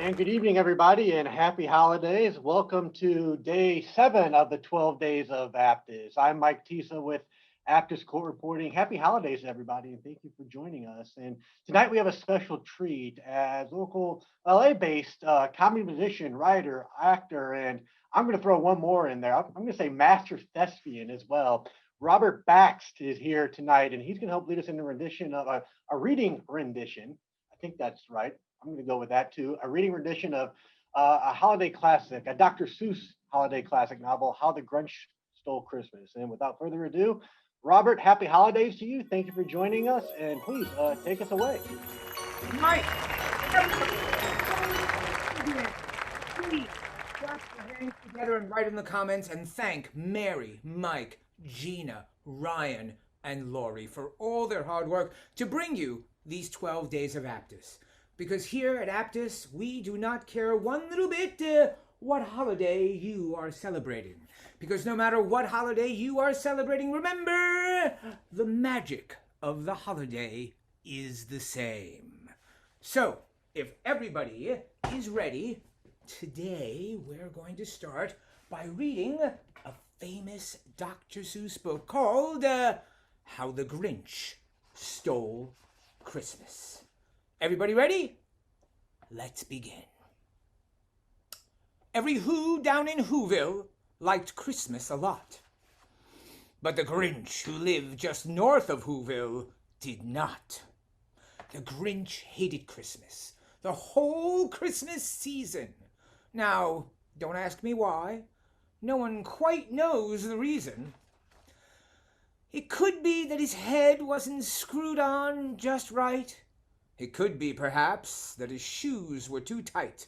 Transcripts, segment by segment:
And good evening, everybody, and happy holidays. Welcome to day 7 of the 12 days of Aptus. I'm Mike Tisa with Aptus Court Reporting. Happy holidays, everybody, and thank you for joining us. And tonight we have a special treat as local LA-based comedy musician, writer, actor, and I'm going to throw one more in there. I'm going to say master thespian as well. Robert Baxt is here tonight, and he's going to help lead us in a rendition of a reading rendition. I think that's right. I'm going to go with that too. A reading rendition of a holiday classic, a Dr. Seuss holiday classic novel, How the Grinch Stole Christmas. And without further ado, Robert, happy holidays to you. Thank you for joining us, and please take us away. Mike, please clap your hands together and write in the comments and thank Mary, Mike, Gina, Ryan, and Lori for all their hard work to bring you these 12 days of Aptus. Because here at Aptus, we do not care one little bit what holiday you are celebrating. Because no matter what holiday you are celebrating, remember, the magic of the holiday is the same. So, if everybody is ready, today we're going to start by reading a famous Dr. Seuss book called How the Grinch Stole Christmas. Everybody ready? Let's begin. Every Who down in Whoville liked Christmas a lot. But the Grinch, who lived just north of Whoville, did not. The Grinch hated Christmas, the whole Christmas season. Now, don't ask me why. No one quite knows the reason. It could be that his head wasn't screwed on just right. It could be, perhaps, that his shoes were too tight.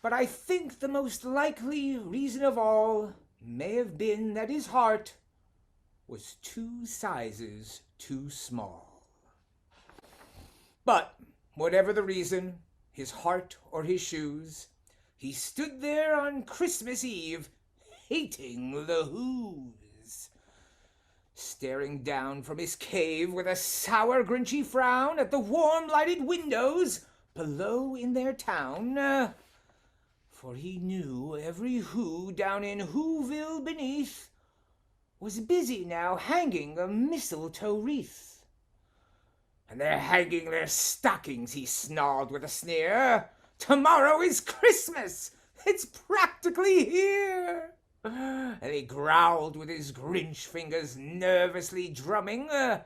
But I think the most likely reason of all may have been that his heart was 2 sizes too small. But whatever the reason, his heart or his shoes, he stood there on Christmas Eve, hating the Whos, staring down from his cave with a sour, grinchy frown at the warm-lighted windows below in their town. For he knew every Who down in Whoville beneath was busy now hanging a mistletoe wreath. And they're hanging their stockings, he snarled with a sneer. Tomorrow is Christmas! It's practically here! And he growled with his Grinch fingers nervously drumming. I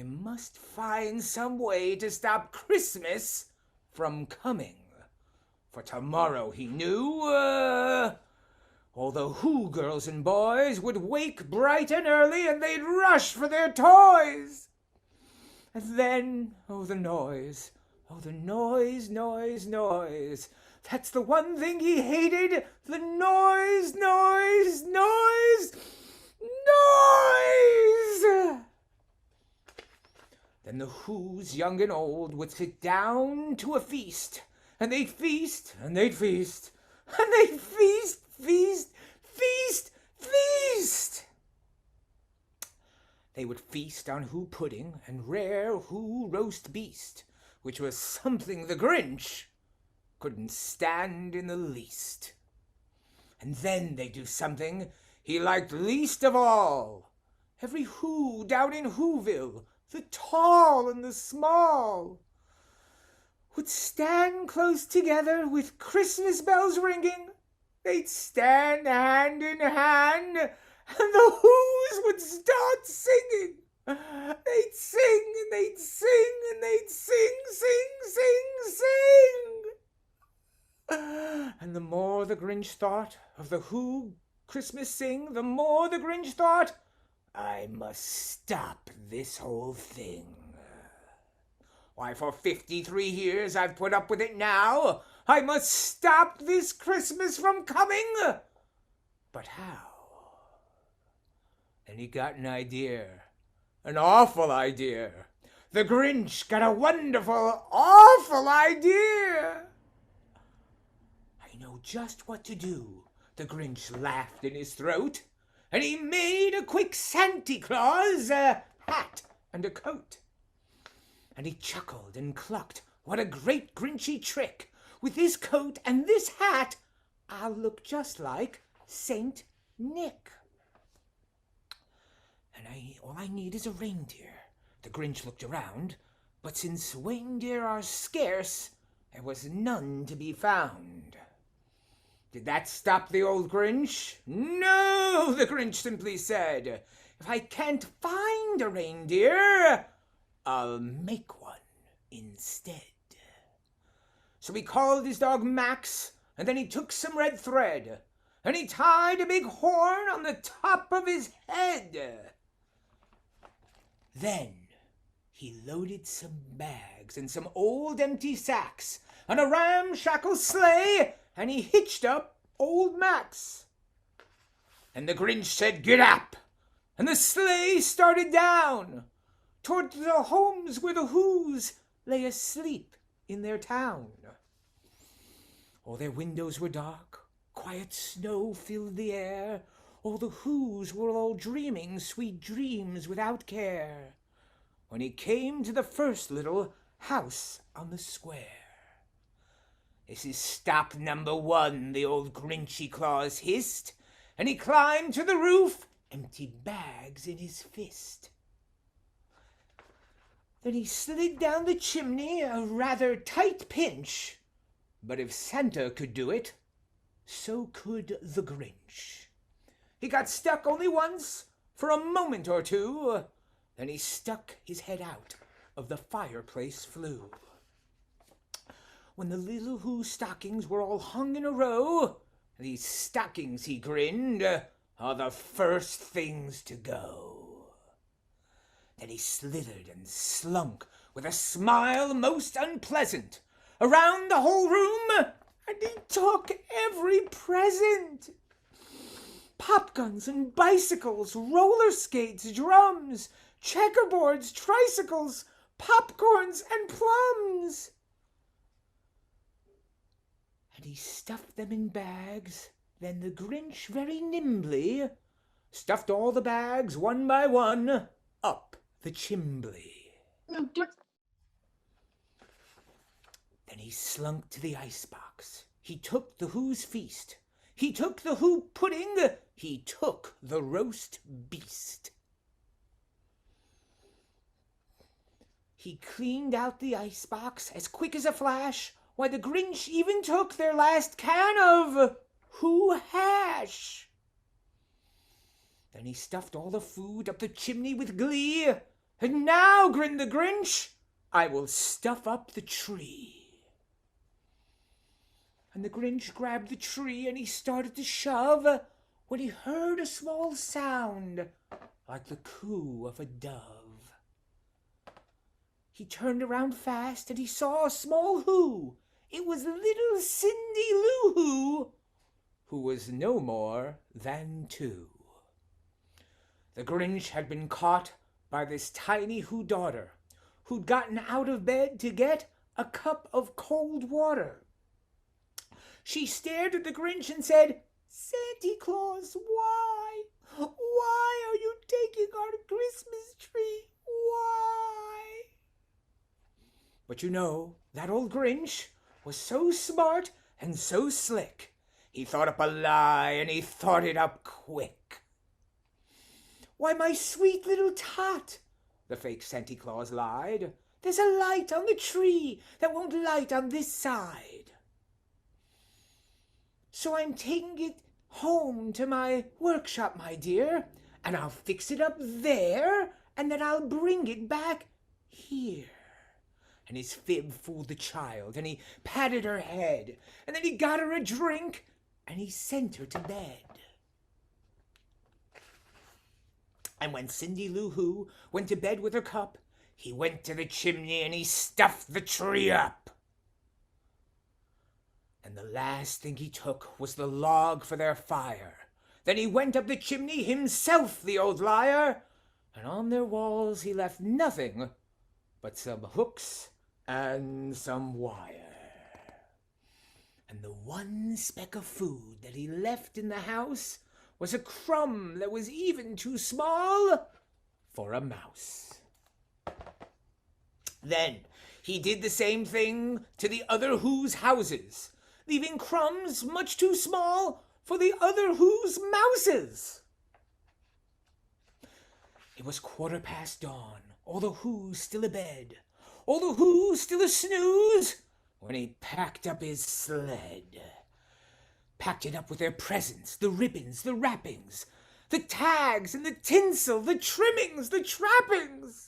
must find some way to stop Christmas from coming. For tomorrow, he knew, all the Who girls and boys would wake bright and early and they'd rush for their toys. And then, oh, the noise, noise. That's the one thing he hated, the noise. Then the Whos, young and old, would sit down to a feast, and they'd feast, and they'd feast, and they'd feast. They would feast on Who pudding and rare Who roast beast, which was something the Grinch couldn't stand in the least. And then they'd do something he liked least of all. Every Who down in Whoville, the tall and the small, would stand close together with Christmas bells ringing. They'd stand hand in hand, and the Whos would start singing. They'd sing, and they'd sing, and they'd sing. And the more the Grinch thought of the Who Christmas sing, the more the Grinch thought, I must stop this whole thing. Why, for 53 years I've put up with it now. I must stop this Christmas from coming. But how? Then he got an idea. An awful idea. The Grinch got a wonderful, awful idea. I know just what to do, the Grinch laughed in his throat, and he made a quick Santa Claus hat and a coat. And he chuckled and clucked what a great Grinchy trick! With this coat and this hat, I'll look just like Saint Nick. And all I need is a reindeer. The Grinch looked around, but since reindeer are scarce, there was none to be found. Did that stop the old Grinch? No, the Grinch simply said. If I can't find a reindeer, I'll make one instead. So he called his dog Max, and then he took some red thread, and he tied a big horn on the top of his head. Then he loaded some bags and some old empty sacks on a ramshackle sleigh, and he hitched up old Max. And the Grinch said, "Get up!" And the sleigh started down toward the homes where the Who's lay asleep in their town. All their windows were dark, quiet snow filled the air, all the Who's were all dreaming sweet dreams without care, when he came to the first little house on the square. "This is stop number 1, the old Grinchy Claus hissed, and he climbed to the roof, empty bags in his fist. Then he slid down the chimney, a rather tight pinch, but if Santa could do it, so could the Grinch. He got stuck only once, for a moment or two, then he stuck his head out of the fireplace flue. When the little Who stockings were all hung in a row, these stockings, he grinned, are the first things to go. Then he slithered and slunk with a smile most unpleasant around the whole room, and he took every present. Pop guns and bicycles, roller skates, drums, checkerboards, tricycles, popcorns, and plums. And he stuffed them in bags. Then the Grinch very nimbly stuffed all the bags one by one up the chimbley. Then he slunk to the icebox. He took the Who's feast. He took the Who pudding. He took the roast beast. He cleaned out the icebox as quick as a flash. Why, the Grinch even took their last can of Who hash. Then he stuffed all the food up the chimney with glee. And now, grinned the Grinch, I will stuff up the tree. And the Grinch grabbed the tree and he started to shove when he heard a small sound like the coo of a dove. He turned around fast and he saw a small Who. It was little Cindy Lou who was no more than 2. The Grinch had been caught by this tiny Who daughter, who'd gotten out of bed to get a cup of cold water. She stared at the Grinch and said, "Santa Claus, why? Why are you taking our Christmas tree? Why?" But you know, that old Grinch was so smart and so slick. He thought up a lie, and he thought it up quick. "Why, my sweet little tot," the fake Santa Claus lied, "there's a light on the tree that won't light on this side. So I'm taking it home to my workshop, my dear, and I'll fix it up there, and then I'll bring it back here." And his fib fooled the child, and he patted her head, and then he got her a drink, and he sent her to bed. And when Cindy Lou Who went to bed with her cup, he went to the chimney and he stuffed the tree up. And the last thing he took was the log for their fire. Then he went up the chimney himself, the old liar, and on their walls he left nothing but some hooks and some wire. And the one speck of food that he left in the house was a crumb that was even too small for a mouse. Then He did the same thing to the other Who's houses, leaving crumbs much too small for the other Who's mouses. It was 1:15 dawn, all the Who's still abed, all the Who's still a snooze, when he packed up his sled. Packed it up with their presents, the ribbons, the wrappings, the tags and the tinsel, the trimmings, the trappings.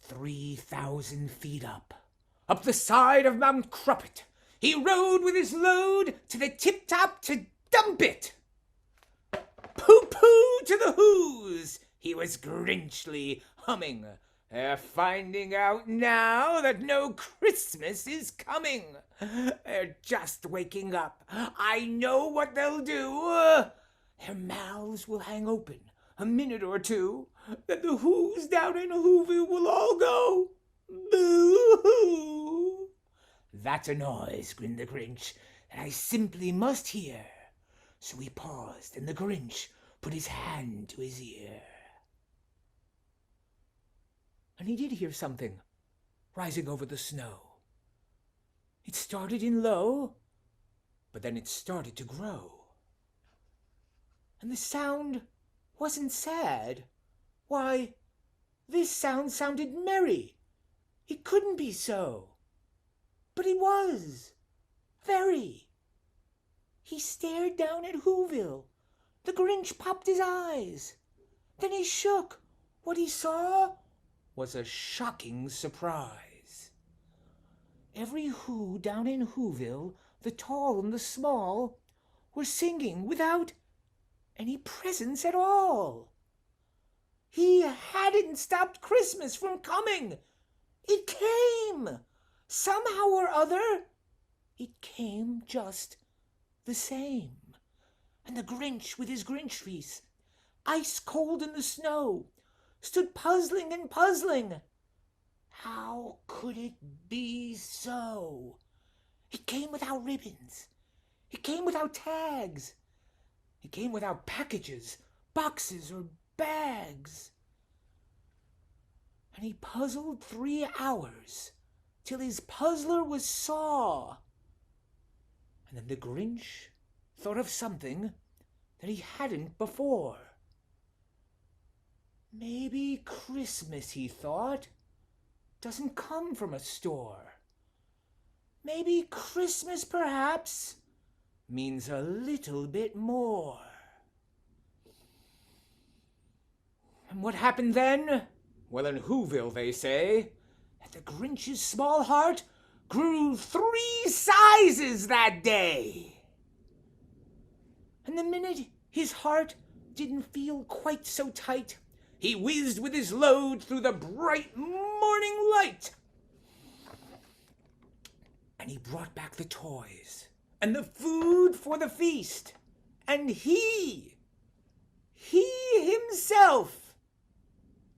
3,000 feet up the side of Mount Cruppet, he rode with his load to the tip-top to dump it. Pooh-pooh to the Who's, he was Grinchly humming. They're finding out now that no Christmas is coming. They're just waking up. I know what they'll do. Their mouths will hang open a minute or two. Then the Who's down in Whoville will all go, boo-hoo. That's a noise, grinned the Grinch, that I simply must hear. So he paused, and the Grinch put his hand to his ear. And he did hear something rising over the snow. It started in low, but then it started to grow. And the sound wasn't sad. Why, this sound sounded merry. It couldn't be so. But it was. Very. He stared down at Whoville. The Grinch popped his eyes. Then he shook. What he saw was a shocking surprise. Every Who down in Whoville, the tall and the small, were singing without any presents at all. He hadn't stopped Christmas from coming. It came. Somehow or other, it came just the same. And the Grinch with his Grinch face, ice cold in the snow, stood puzzling and puzzling. How could it be so? It came without ribbons. It came without tags. It came without packages, boxes, or bags. And he puzzled 3 hours, till his puzzler was sore. And then the Grinch thought of something that he hadn't before. Maybe Christmas, he thought, doesn't come from a store. Maybe Christmas, perhaps, means a little bit more. And what happened then? Well, in Whoville, they say that the Grinch's small heart grew 3 sizes that day. And the minute his heart didn't feel quite so tight, he whizzed with his load through the bright morning light. And he brought back the toys and the food for the feast. And he himself,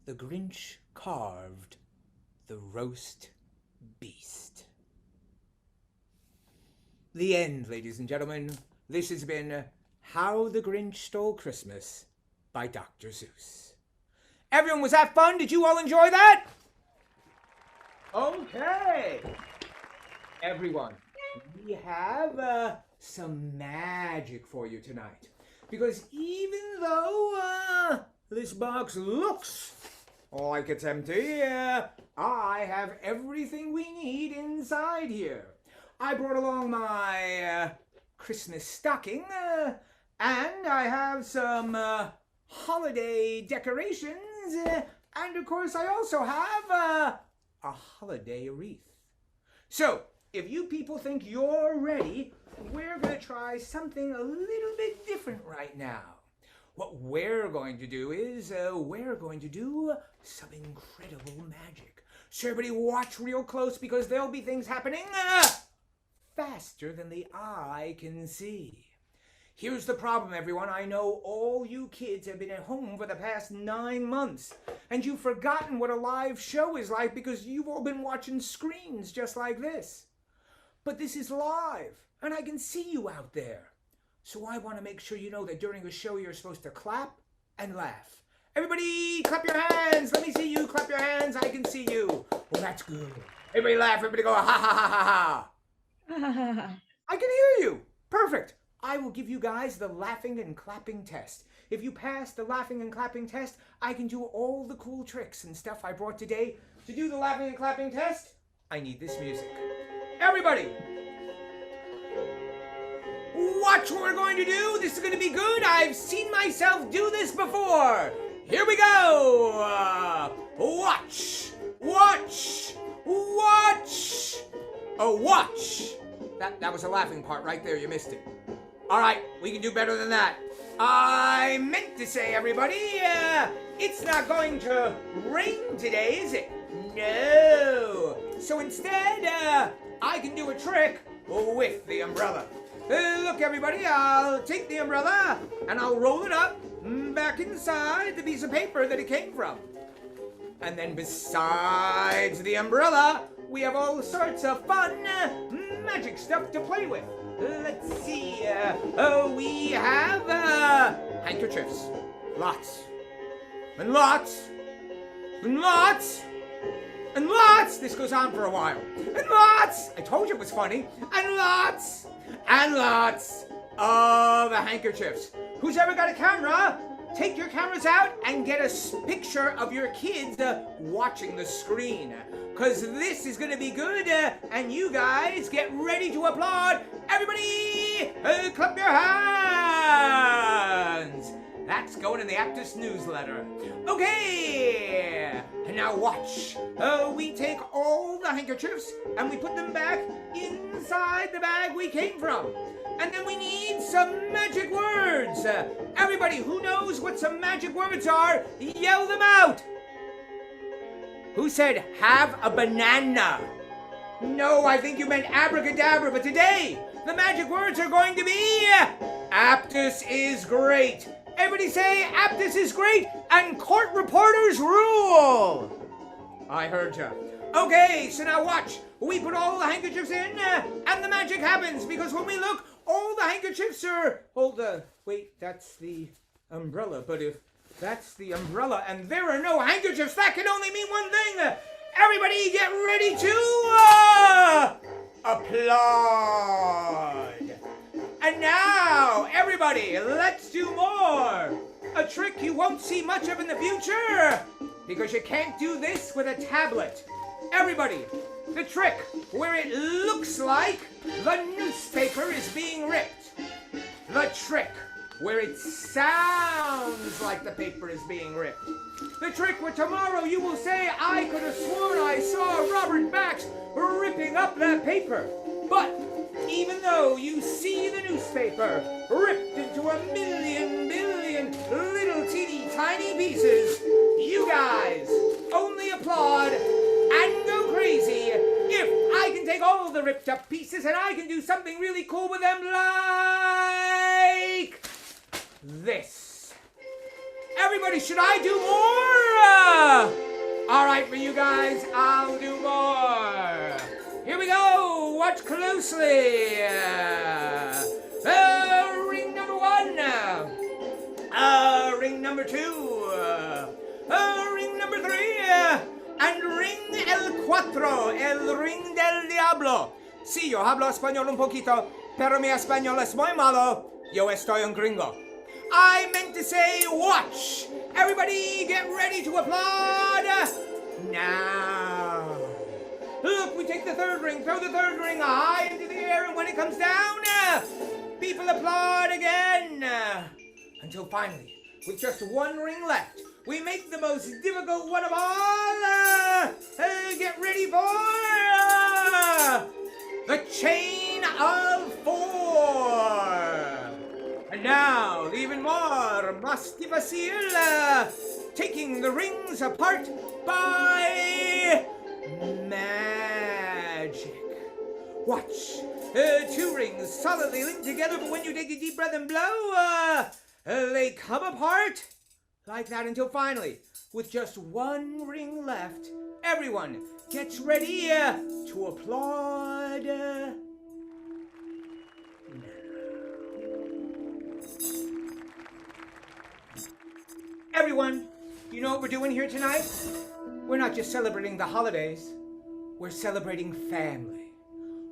the Grinch, carved the roast beast. The end, ladies and gentlemen. This has been How the Grinch Stole Christmas by Dr. Seuss. Everyone, was that fun? Did you all enjoy that? Okay. Everyone, we have some magic for you tonight. Because even though this box looks like it's empty, I have everything we need inside here. I brought along my Christmas stocking, and I have some holiday decorations, and of course I also have a holiday wreath. So, if you people think you're ready, we're going to try something a little bit different right now. What we're going to do is, we're going to do some incredible magic. So everybody watch real close, because there'll be things happening faster than the eye can see. Here's the problem, everyone. I know all you kids have been at home for the past 9 months, and you've forgotten what a live show is like because you've all been watching screens just like this. But this is live, and I can see you out there. So I want to make sure you know that during a show you're supposed to clap and laugh. Everybody clap your hands. Let me see you clap your hands. I can see you. Well, that's good. Everybody laugh. Everybody go ha ha ha ha ha. I can hear you. Perfect. I will give you guys the laughing and clapping test. If you pass the laughing and clapping test, I can do all the cool tricks and stuff I brought today. To do the laughing and clapping test, I need this music. Everybody, watch what we're going to do. This is going to be good. I've seen myself do this before. Here we go. Watch, watch, watch. Oh, watch. That was the laughing part right there. You missed it. All right, we can do better than that. I meant to say, everybody, it's not going to rain today, is it? No. So instead, I can do a trick with the umbrella. Look, everybody, I'll take the umbrella and I'll roll it up back inside the piece of paper that it came from. And then besides the umbrella, we have all sorts of fun magic stuff to play with. Let's see, we have handkerchiefs. Lots. And lots. And lots. And lots. This goes on for a while. And lots. I told you it was funny. And lots. And lots of handkerchiefs. Who's ever got a camera? Take your cameras out and get a picture of your kids watching the screen. Because this is going to be good, and you guys get ready to applaud. Everybody, clap your hands. That's going in the Aptus newsletter. Okay, and now watch. We take all the handkerchiefs and we put them back inside the bag we came from. And then we need some magic words. Everybody who knows what some magic words are, yell them out. Who said have a banana? No, I think you meant abracadabra, but today the magic words are going to be Aptus is great. Everybody say Aptus is great and court reporters rule. I heard ya. Okay, so now watch. We put all the handkerchiefs in and the magic happens because when we look, all the handkerchiefs are... Wait, that's the umbrella, but if that's the umbrella and there are no handkerchiefs, that can only mean one thing. Everybody get ready to applaud. And now, everybody, let's do more. A trick you won't see much of in the future because you can't do this with a tablet. Everybody, the trick where it looks like the newspaper is being ripped. The trick where it sounds like the paper is being ripped. The trick where tomorrow you will say, I could have sworn I saw Robert Baxt ripping up that paper. But even though you see the newspaper ripped into a million billion little teeny tiny pieces, you guys only applaud and go crazy if I can take all the ripped up pieces and I can do something really cool with them like this. Everybody, should I do more? All right, for you guys, I'll do more. Here we go. Watch closely. Ring number 1. Ring number 2. Ring number 3. And ring el 4. El ring del diablo. Sí, yo hablo español un poquito, pero mi español es muy malo. Yo estoy un gringo. I meant to say watch. Everybody get ready to applaud. Now. Look, we take the third ring, throw the third ring high into the air, and when it comes down, people applaud again. Until finally, with just one ring left, we make the most difficult one of all. Get ready for the chain of 4. And now, the even more más difícil, taking the rings apart by magic. Watch. 2 rings solidly linked together, but when you take a deep breath and blow, they come apart like that until finally, with just 1 ring left, everyone gets ready to applaud. Everyone, You know what we're doing here tonight? We're not just celebrating the holidays, we're celebrating family.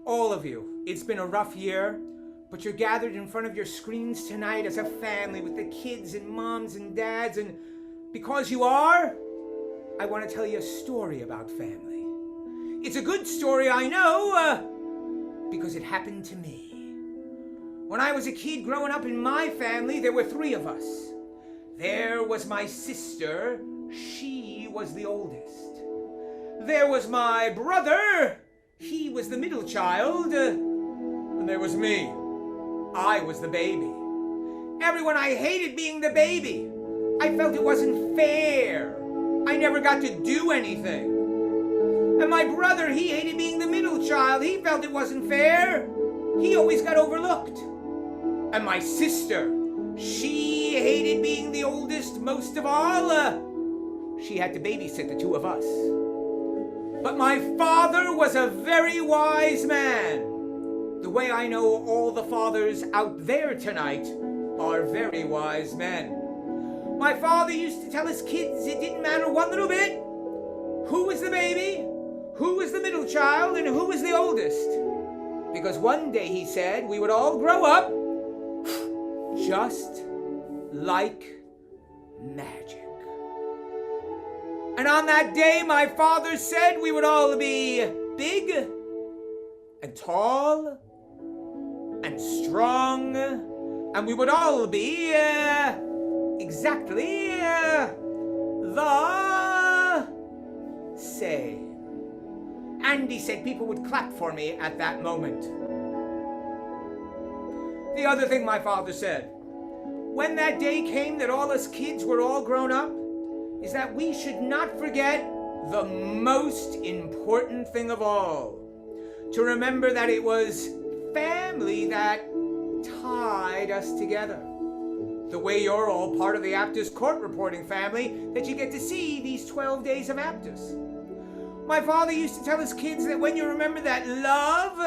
All of you, it's been a rough year, but you're gathered in front of your screens tonight as a family with the kids and moms and dads, and because you are, I want to tell you a story about family. It's a good story, I know, because it happened to me. When I was a kid growing up in my family, there were 3 of us. There was my sister, she was the oldest. There was my brother, he was the middle child. And there was me, I was the baby. Everyone, I hated being the baby. I felt it wasn't fair. I never got to do anything. And my brother, he hated being the middle child. He felt it wasn't fair. He always got overlooked. And my sister, she hated being the oldest most of all. She had to babysit the 2 of us. But my father was a very wise man. The way I know all the fathers out there tonight are very wise men. My father used to tell his kids it didn't matter one little bit who was the baby, who was the middle child, and who was the oldest. Because one day, he said, we would all grow up just like magic. And on that day, my father said we would all be big and tall and strong, and we would all be exactly the same. And he said people would clap for me at that moment. The other thing my father said, when that day came that all us kids were all grown up, is that we should not forget the most important thing of all. To remember that it was family that tied us together. The way you're all part of the Aptus court reporting family, that you get to see these 12 days of Aptus. My father used to tell his kids that when you remember that love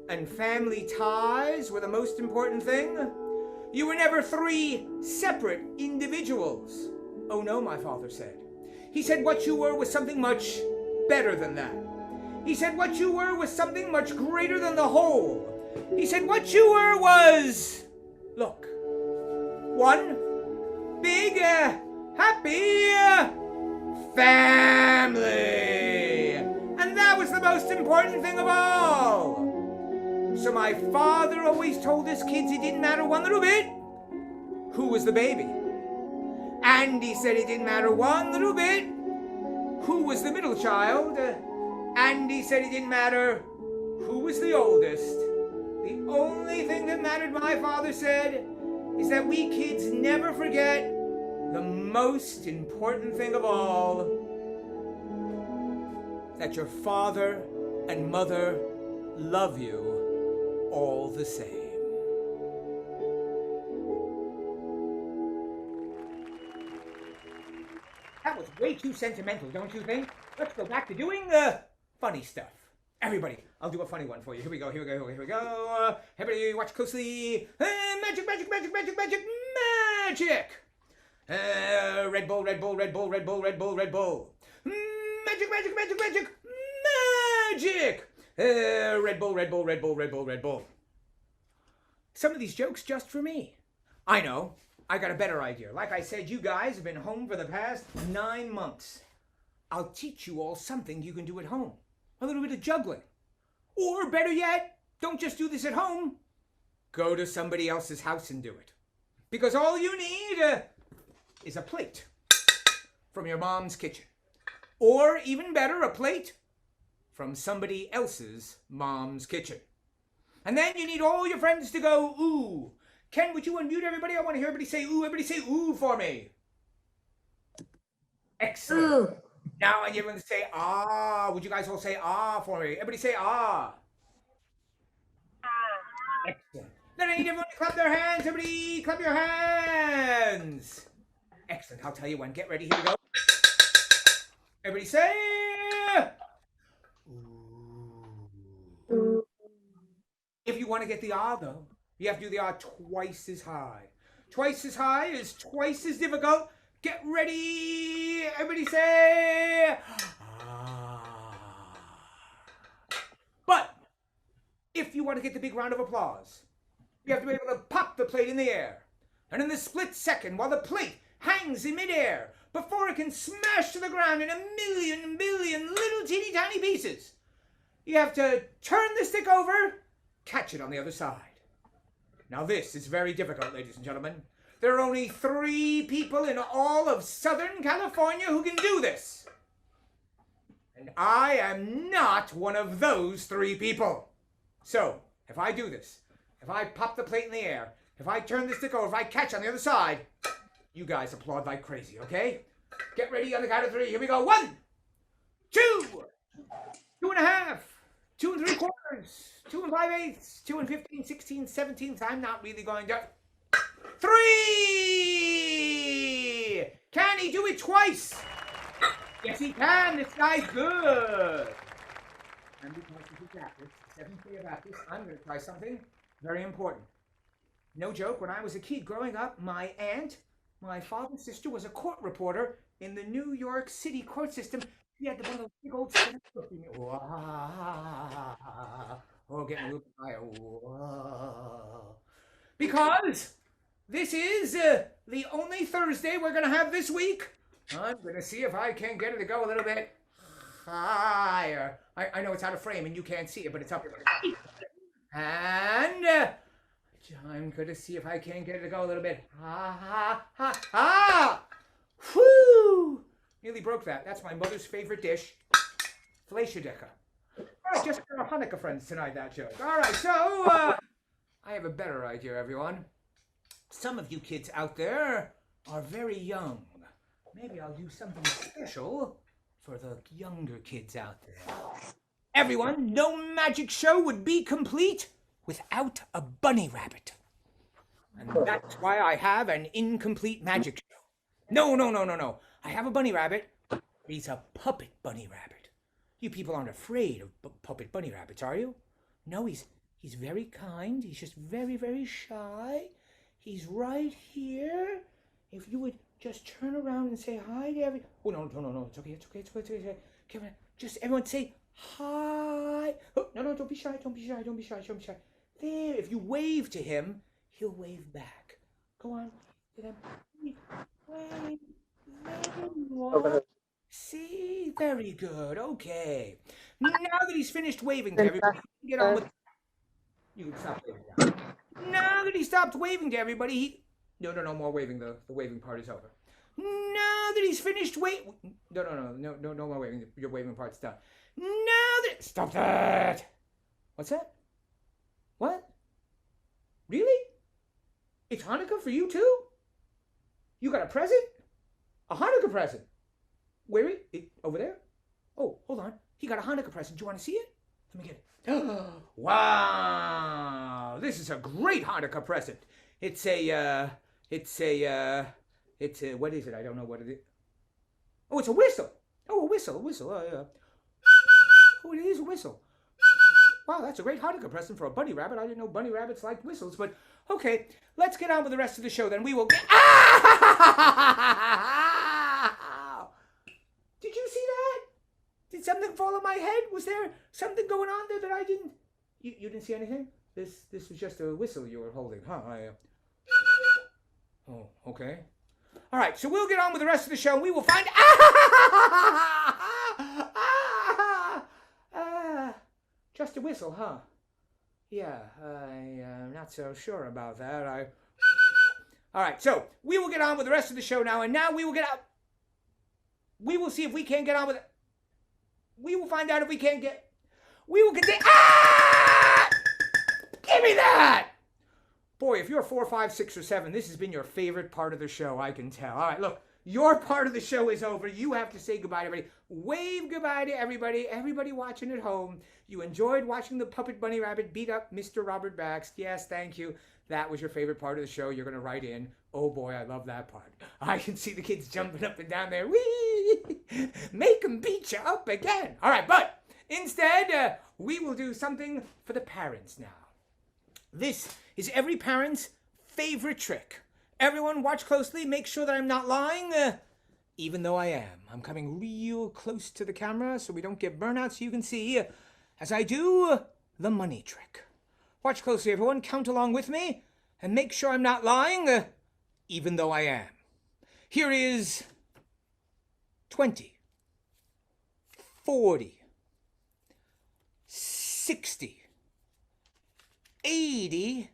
and family ties were the most important thing, you were never 3 separate individuals. Oh no, my father said. He said what you were was something much better than that. He said what you were was something much greater than the whole. He said what you were was, look, one big, happy family. And that was the most important thing of all. So my father always told his kids it didn't matter one little bit who was the baby. And he said it didn't matter one little bit who was the middle child. And he said it didn't matter who was the oldest. The only thing that mattered, my father said, is that we kids never forget the most important thing of all, that your father and mother love you all the same. That was way too sentimental, don't you think? Let's go back to doing funny stuff. Everybody, I'll do a funny one for you. Here we go, here we go, here we go. Everybody watch closely. Magic, magic, magic, magic, magic, magic. Red Bull, Red Bull, Red Bull, Red Bull, Red Bull, Red Bull. Magic, magic, magic, magic, magic. Red Bull, Red Bull, Red Bull, Red Bull, Red Bull. Some of these jokes just for me. I know. I got a better idea. Like I said, you guys have been home for the past 9 months. I'll teach you all something you can do at home. A little bit of juggling. Or better yet, don't just do this at home. Go to somebody else's house and do it. Because all you need is a plate from your mom's kitchen. Or even better, a plate from somebody else's mom's kitchen. And then you need all your friends to go, ooh. Ken, would you unmute everybody? I want to hear everybody say ooh. Everybody say ooh for me. Excellent. Ooh. Now I need everyone to say ah. Would you guys all say ah for me? Everybody say ah. Excellent. Then I need everyone to clap their hands. Everybody clap your hands. Excellent. I'll tell you when. Get ready. Here we go. Everybody say ooh. If you want to get the ah though, you have to do the ah twice as high. Twice as high is twice as difficult. Get ready. Everybody say, ah. But if you want to get the big round of applause, you have to be able to pop the plate in the air. And in the split second, while the plate hangs in midair, before it can smash to the ground in a million billion little teeny tiny pieces, you have to turn the stick over, catch it on the other side. Now this is very difficult, ladies and gentlemen. There are only 3 people in all of Southern California who can do this. And I am not one of those 3 people. So, if I do this, if I pop the plate in the air, if I turn the stick over, if I catch on the other side, you guys applaud like crazy, okay? Get ready on the count of 3. Here we go. 1, 2, 2.5, 2 3/4, 2 5/8, 2 15 16 17. I'm not really going to. 3! Can he do it twice? Yes, he can. This guy's good. And because this is Baptist, 7th day of Baptist, I'm going to try something very important. No joke, when I was a kid growing up, my aunt, my father's sister, was a court reporter in the New York City court system. She had one of those big old stethoscopes. Oh, getting a little higher. Because this is the only Thursday we're going to have this week. I'm going to see if I can get it to go a little bit higher. I know it's out of frame and you can't see it, but it's up there. And I'm going to see if I can get it to go a little bit. Whoo! Nearly broke that. That's my mother's favorite dish, Fleischerdecker. All right, just for our Hanukkah friends tonight, that joke. All right, so I have a better idea, everyone. Some of you kids out there are very young. Maybe I'll do something special for the younger kids out there. Everyone, no magic show would be complete without a bunny rabbit. And that's why I have an incomplete magic show. No. I have a bunny rabbit, but he's a puppet bunny rabbit. You people aren't afraid of puppet bunny rabbits, are you? No, he's very kind. He's just very, very shy. He's right here. If you would just turn around and say hi to everyone. Oh, no. It's okay. Come on. Just everyone say hi. Oh, no, don't be shy. Don't be shy. There. If you wave to him, he'll wave back. Go on. Wave. There you are. See? Very good. Okay. Now that he's finished waving to everybody, get on with. You can stop waving now. Now that he stopped waving to everybody, No, more waving. The waving part is over. Now that he's finished No more waving. Your waving part's done. Stop that! What's that? What? Really? It's Hanukkah for you too? You got a present? A Hanukkah present? Where is it? Over there? Oh, hold on. He got a Hanukkah present. Do you want to see it? Let me get it. Wow! This is a great Hanukkah present. It's a, what is it? I don't know what it is. Oh, it's a whistle. Oh, a whistle. Oh, it is a whistle. Wow, that's a great Hanukkah present for a bunny rabbit. I didn't know bunny rabbits liked whistles, but okay. Let's get on with the rest of the show then. We will get... Did you see that? Did something fall on my head? Was there something going on there that I didn't... You didn't see anything? This was just a whistle you were holding, huh? Oh, okay. All right, so we'll get on with the rest of the show. We will find... Just a whistle, huh? Yeah, I'm not so sure about that. All right, so we will get on with the rest of the show now, and now we will get out. We will see if we can't get on with it. We will find out if we can't get... We will get... Give me that! Boy, if you're 4, 5, 6, or 7, this has been your favorite part of the show, I can tell. All right, look, your part of the show is over. You have to say goodbye to everybody. Wave goodbye to everybody. Everybody watching at home. You enjoyed watching the Puppet Bunny Rabbit beat up Mr. Robert Baxt. Yes, thank you. That was your favorite part of the show. You're going to write in. Oh, boy, I love that part. I can see the kids jumping up and down there. Whee! Make them beat you up again. All right, but instead, we will do something for the parents now. This is every parent's favorite trick. Everyone, watch closely. Make sure that I'm not lying. Even though I am. I'm coming real close to the camera so we don't get burnout so you can see as I do the money trick. Watch closely, everyone. Count along with me and make sure I'm not lying, even though I am. Here is 20, 40, 60, 80,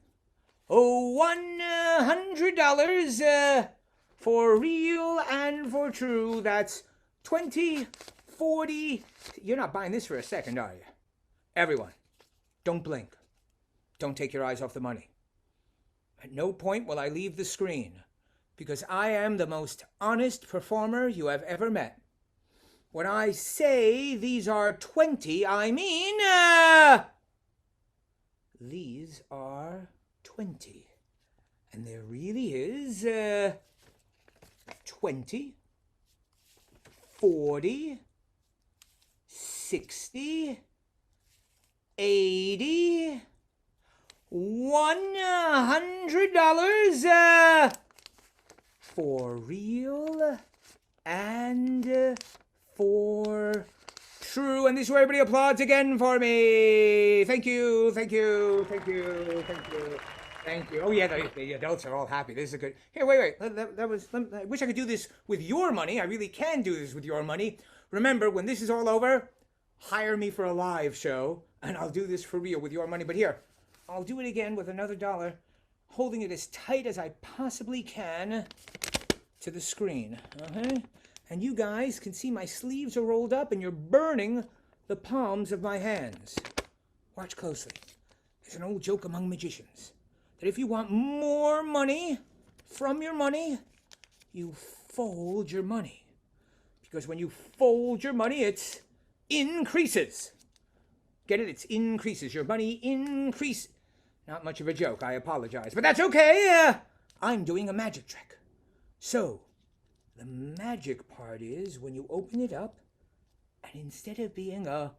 $100 for real and for true. That's 20, 40. You're not buying this for a second, are you? Everyone, don't blink. Don't take your eyes off the money. At no point will I leave the screen, because I am the most honest performer you have ever met. When I say these are 20, I mean these are 20. And there really is 20, 40, 60, 80, $100 for real and for true. And this is where everybody applauds again for me. Thank you, thank you, thank you, thank you. Thank you. Oh, yeah, the adults are all happy. This is a good... Here, wait. I wish I could do this with your money. I really can do this with your money. Remember, when this is all over, hire me for a live show, and I'll do this for real with your money. But here, I'll do it again with another dollar, holding it as tight as I possibly can to the screen. And you guys can see my sleeves are rolled up, and you're burning the palms of my hands. Watch closely. There's an old joke among magicians that if you want more money from your money, you fold your money. Because when you fold your money, it increases. Get it? It increases. Your money increases. Not much of a joke, I apologize. But that's okay. I'm doing a magic trick. So, the magic part is when you open it up, and instead of being a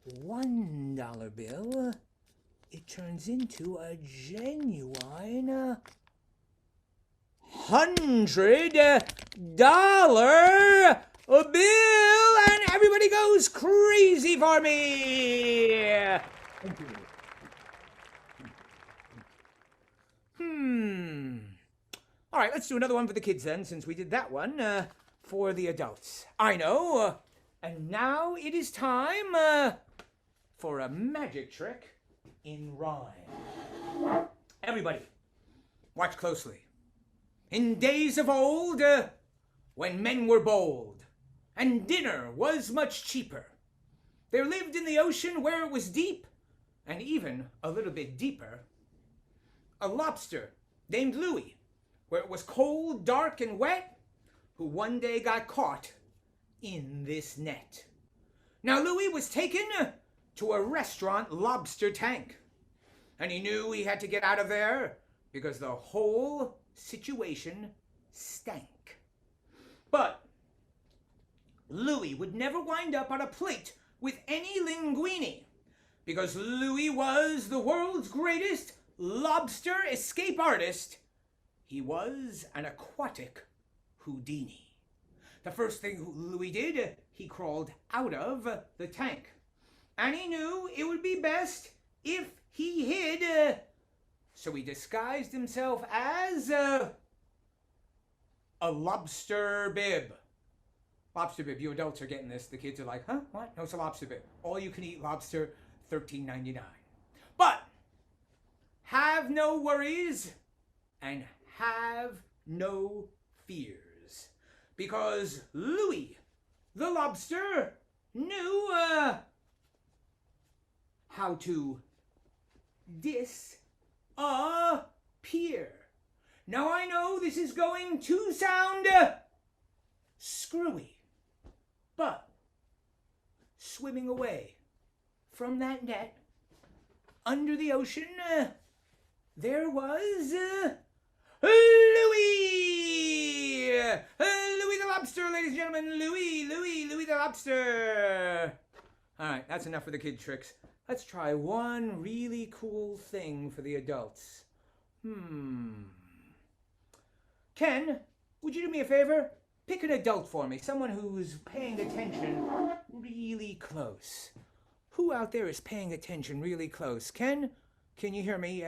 $1 bill, it turns into a genuine $100 bill, and everybody goes crazy for me. Thank you. All right, let's do another one for the kids then, since we did that one for the adults. I know. And now it is time for a magic trick in rhyme. Everybody, watch closely. In days of old, when men were bold, and dinner was much cheaper, there lived in the ocean where it was deep, and even a little bit deeper, a lobster named Louis, where it was cold, dark, and wet, who one day got caught in this net. Now Louis was taken to a restaurant lobster tank, and he knew he had to get out of there because the whole situation stank. But Louis would never wind up on a plate with any linguine, because Louis was the world's greatest lobster escape artist. He was an aquatic Houdini. The first thing Louis did, he crawled out of the tank. And he knew it would be best if he hid. So he disguised himself as a lobster bib. Lobster bib, you adults are getting this. The kids are like, huh? What? No, it's a lobster bib. All you can eat lobster, $13.99. But have no worries and have no fears, because Louis the lobster knew how to disappear. Now I know this is going to sound screwy, but swimming away from that net under the ocean, there was Louis! Louis the lobster, ladies and gentlemen. Louis the lobster. All right, that's enough for the kid tricks. Let's try one really cool thing for the adults. Ken, would you do me a favor? Pick an adult for me, someone who's paying attention really close. Who out there is paying attention really close? Ken, can you hear me?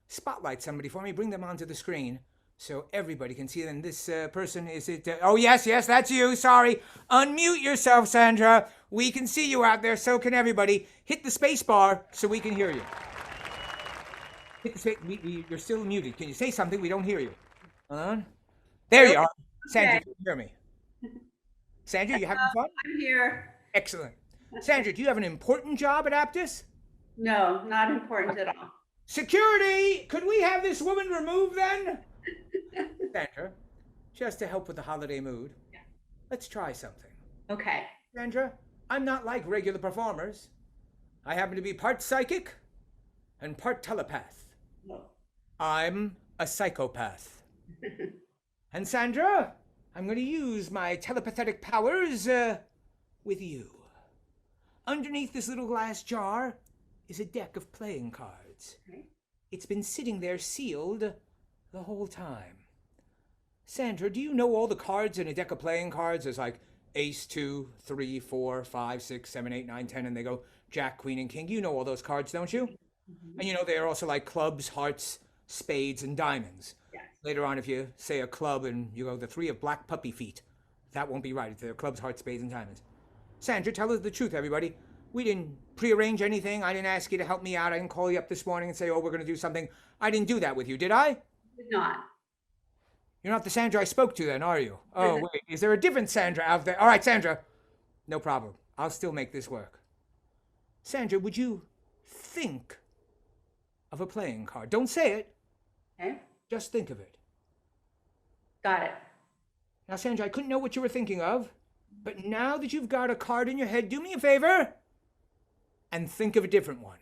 Spotlight somebody for me. Bring them onto the screen so everybody can see them. This person, is it? Oh, yes, that's you. Sorry. Unmute yourself, Sandra. We can see you out there. So can everybody. Hit the space bar so we can hear you. Hit the space. You're still muted. Can you say something? We don't hear you. Hold on. There you are. Sandra, can you hear me? Sandra, you having fun? I'm here. Excellent. Sandra, do you have an important job at Aptus? No, not important at all. Security! Could we have this woman removed then? Sandra, just to help with the holiday mood, let's try something. Okay. Sandra, I'm not like regular performers. I happen to be part psychic and part telepath. No. I'm a psychopath. And Sandra, I'm going to use my telepathic powers with you. Underneath this little glass jar is a deck of playing cards. Okay. It's been sitting there sealed the whole time. Sandra, do you know all the cards in a deck of playing cards? There's like ace, 2, 3, 4, 5, 6, 7, 8, 9, 10, and they go jack, queen, and king. You know all those cards, don't you? Mm-hmm. And you know they're also like clubs, hearts, spades, and diamonds. Yes. Later on, if you say a club and you go the 3 of black puppy feet, that won't be right. They're clubs, hearts, spades, and diamonds. Sandra, tell us the truth, everybody. We didn't prearrange anything. I didn't ask you to help me out. I didn't call you up this morning and say, oh, we're going to do something. I didn't do that with you, did I? Did not. You're not the Sandra I spoke to then, are you? Oh, wait. Is there a different Sandra out there? All right, Sandra. No problem. I'll still make this work. Sandra, would you think of a playing card? Don't say it. Okay. Just think of it. Got it. Now, Sandra, I couldn't know what you were thinking of, but now that you've got a card in your head, do me a favor and think of a different one.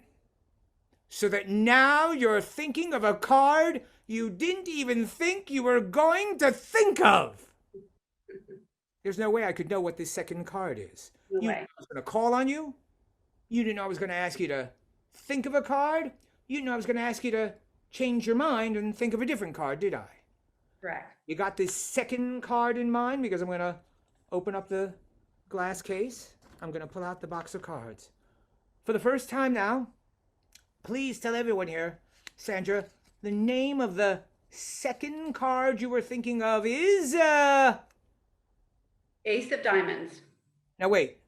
So that now you're thinking of a card you didn't even think you were going to think of. There's no way I could know what this second card is. No You way. knew I was going to call on you. You didn't know I was going to ask you to think of a card. You didn't know I was going to ask you to change your mind and think of a different card, did I? Correct. You got this second card in mind because I'm going to open up the glass case. I'm going to pull out the box of cards. For the first time now, please tell everyone here, Sandra, the name of the second card you were thinking of is, Ace of diamonds. Now wait,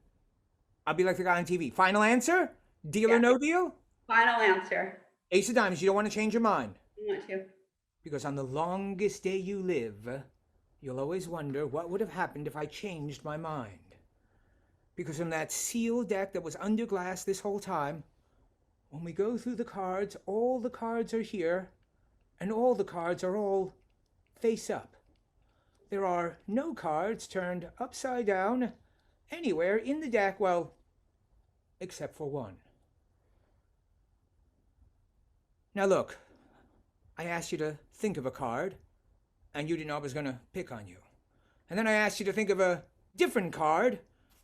I'll be like the guy on TV. Final answer? Deal or no deal? Final answer. Ace of diamonds, you don't want to change your mind. You want to? Because on the longest day you live, you'll always wonder what would have happened if I changed my mind. Because from that sealed deck that was under glass this whole time, when we go through the cards, all the cards are here, and all the cards are all face up. There are no cards turned upside down anywhere in the deck, well, except for one. Now look, I asked you to think of a card, and you didn't know I was going to pick on you. And then I asked you to think of a different card,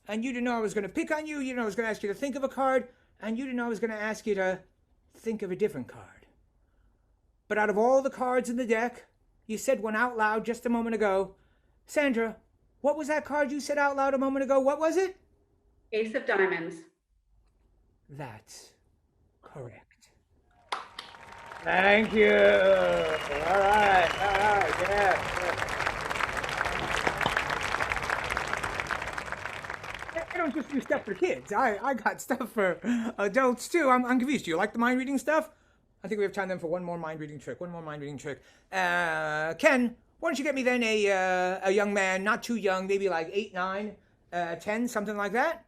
and you didn't know I was going to pick on you. You didn't know I was going to ask you to think of a card, and you didn't know I was going to ask you to think of a different card. But out of all the cards in the deck, you said one out loud just a moment ago. Sandra, what was that card you said out loud a moment ago? What was it? Ace of diamonds. That's correct. Thank you. All right, yeah. I don't just do stuff for kids. I got stuff for adults too. I'm confused. Do you like the mind reading stuff? I think we have time then for one more mind reading trick. Ken, why don't you get me then a young man, not too young, maybe like 8, 9, 10, something like that?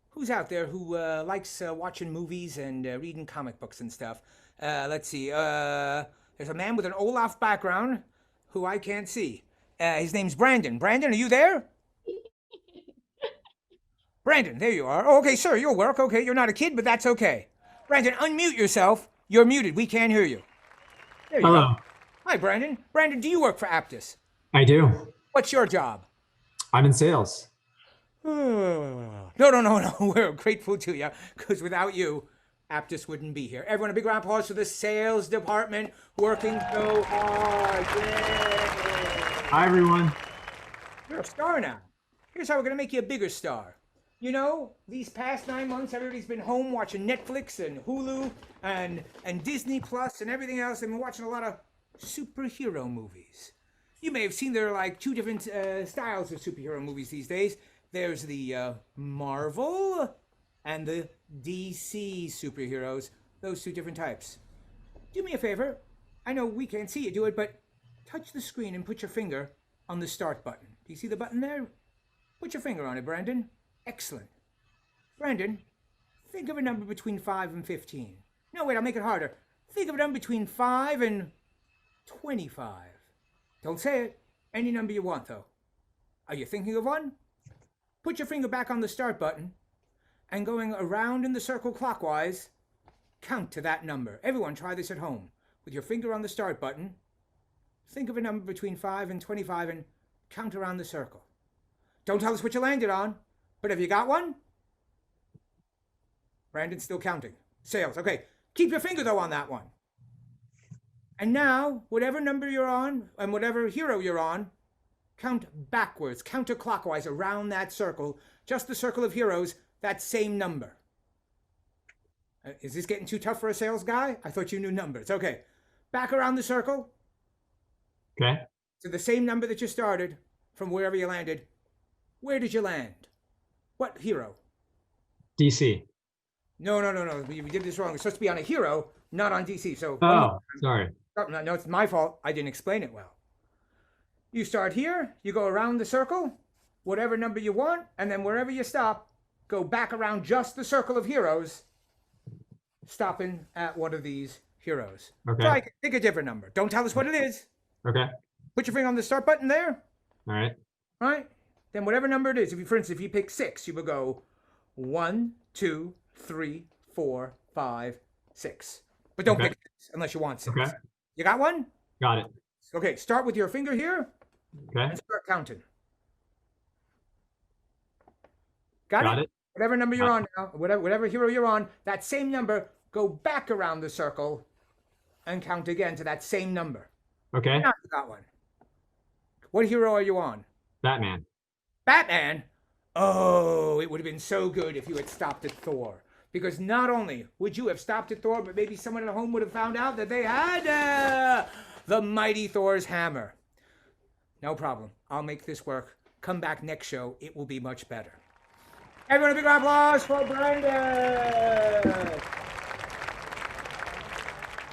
Who's out there who likes watching movies and reading comic books and stuff? Let's see. There's a man with an Olaf background who I can't see. His name's Brandon. Brandon, are you there? Brandon, there you are. Oh, okay, sir, you'll work. Okay, you're not a kid, but that's okay. Brandon, unmute yourself. You're muted. We can't hear you. There you Hello. go. Hi, Brandon. Brandon, do you work for Aptus? I do. What's your job? I'm in sales. No. We're grateful to you, because without you, Aptus wouldn't be here. Everyone, a big round of applause for the sales department working so hard. Yay! Hi, everyone. You're a star now. Here's how we're going to make you a bigger star. You know, these past 9 months, everybody's been home watching Netflix and Hulu and Disney Plus and everything else. They've been watching a lot of superhero movies. You may have seen there are like two different styles of superhero movies these days. There's the Marvel and the DC superheroes. Those two different types. Do me a favor. I know we can't see you do it, but touch the screen and put your finger on the start button. Do you see the button there? Put your finger on it, Brandon. Excellent. Brandon, think of a number between 5 and 15. No, wait, I'll make it harder. Think of a number between 5 and 25. Don't say it. Any number you want, though. Are you thinking of one? Put your finger back on the start button and going around in the circle clockwise, count to that number. Everyone try this at home. With your finger on the start button, think of a number between 5 and 25 and count around the circle. Don't tell us what you landed on, but have you got one? Brandon's still counting. Sales. Okay. Keep your finger, though, on that one. And now, whatever number you're on and whatever hero you're on, count backwards, counterclockwise around that circle, just the circle of heroes, that same number. Is this getting too tough for a sales guy? I thought you knew numbers. Okay. Back around the circle. Okay. To the same number that you started from wherever you landed. Where did you land? What hero? DC. No. We did this wrong. It's supposed to be on a hero, not on DC. So Oh, sorry. No, it's my fault. I didn't explain it well. You start here, you go around the circle, whatever number you want, and then wherever you stop, go back around just the circle of heroes, stopping at one of these heroes. Okay. Try, pick a different number. Don't tell us what it is. Okay. Put your finger on the start button there. All right. Right? Then whatever number it is, for instance, if you pick 6, you would go 1, 2, 3, 4, 5, 6. But don't pick 6 unless you want 6. Okay. You got one? Got it. Okay, start with your finger here Okay. and start counting. Got it? Whatever number you're on now, whatever hero you're on, that same number, go back around the circle and count again to that same number. Okay. Now you got one. What hero are you on? Batman. Batman? Oh, it would have been so good if you had stopped at Thor. Because not only would you have stopped at Thor, but maybe someone at home would have found out that they had the mighty Thor's hammer. No problem. I'll make this work. Come back next show. It will be much better. Everyone, a big round of applause for Brandon.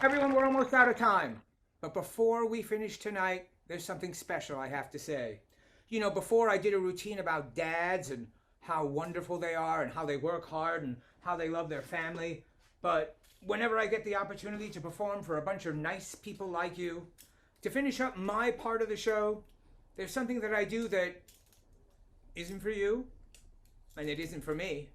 Everyone, we're almost out of time. But before we finish tonight, there's something special I have to say. You know, before I did a routine about dads and how wonderful they are and how they work hard and how they love their family. But whenever I get the opportunity to perform for a bunch of nice people like you, to finish up my part of the show, there's something that I do that isn't for you, and it isn't for me.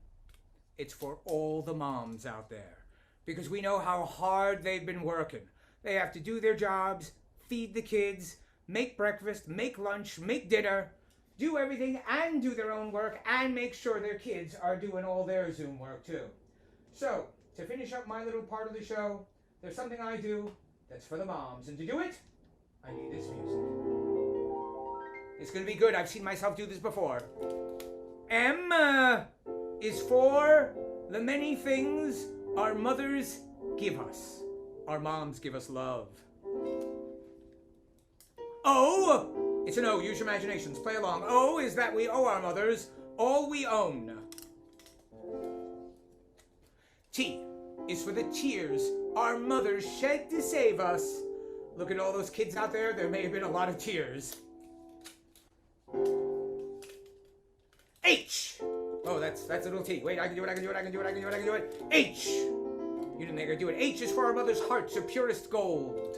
It's for all the moms out there. Because we know how hard they've been working. They have to do their jobs, feed the kids, make breakfast, make lunch, make dinner, do everything and do their own work and make sure their kids are doing all their Zoom work too. So, to finish up my little part of the show, there's something I do that's for the moms. And to do it, I need this music. It's going to be good. I've seen myself do this before. M is for the many things our mothers give us. Our moms give us love. O, it's an O. Use your imaginations. Play along. O is that we owe our mothers all we own. T is for the tears our mothers shed to save us. Look at all those kids out there. There may have been a lot of tears. H. Oh, that's a little T. Wait, I can do it. H. You didn't think I could do it. H is for our mother's hearts of purest gold.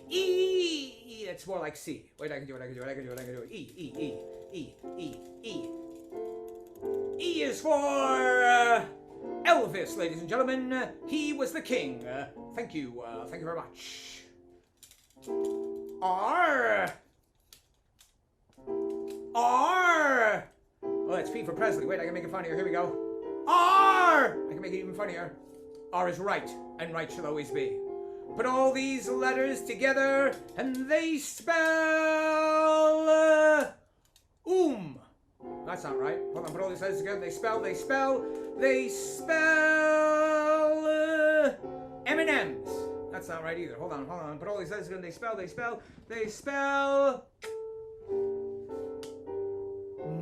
E. That's more like C. Wait, I can do it. E. E is for Elvis, ladies and gentlemen. He was the king. Thank you. Thank you very much. R. Oh, that's P for Presley. Wait, I can make it funnier. Here we go. R. R. I can make it even funnier. R is right, and right shall always be. Put all these letters together, and they spell That's not right. Hold on. Put all these letters together. They spell M&M's. That's not right either. Hold on. Put all these letters together. They spell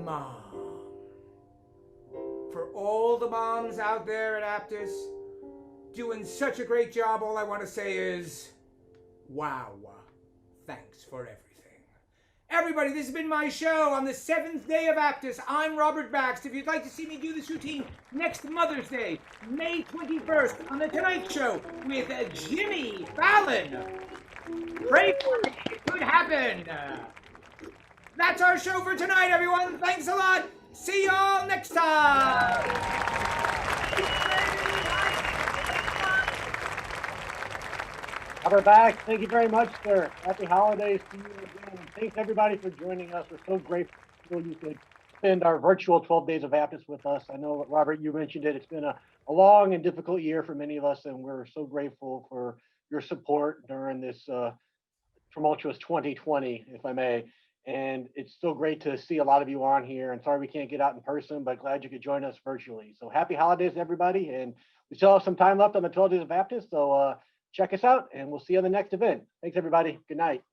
mom. For all the moms out there at Aptus doing such a great job, all I want to say is, wow. Thanks for everything. Everybody, this has been my show on the 7th day of Aptus. I'm Robert Baxt. If you'd like to see me do this routine next Mother's Day, May 21st, on The Tonight Show with Jimmy Fallon, pray for me. It could happen. That's our show for tonight, everyone. Thanks a lot. See y'all next time. Robert Baxt, thank you very much, sir. Happy holidays to you again. Thanks everybody for joining us. We're so grateful you could spend our virtual 12 days of Aptus with us. I know, Robert, you mentioned it. It's been a long and difficult year for many of us, and we're so grateful for your support during this tumultuous 2020, if I may. And it's so great to see a lot of you on here. And sorry we can't get out in person, but glad you could join us virtually. So happy holidays, everybody. And we still have some time left on the 12 days of Aptus. So check us out, and we'll see you on the next event. Thanks, everybody. Good night.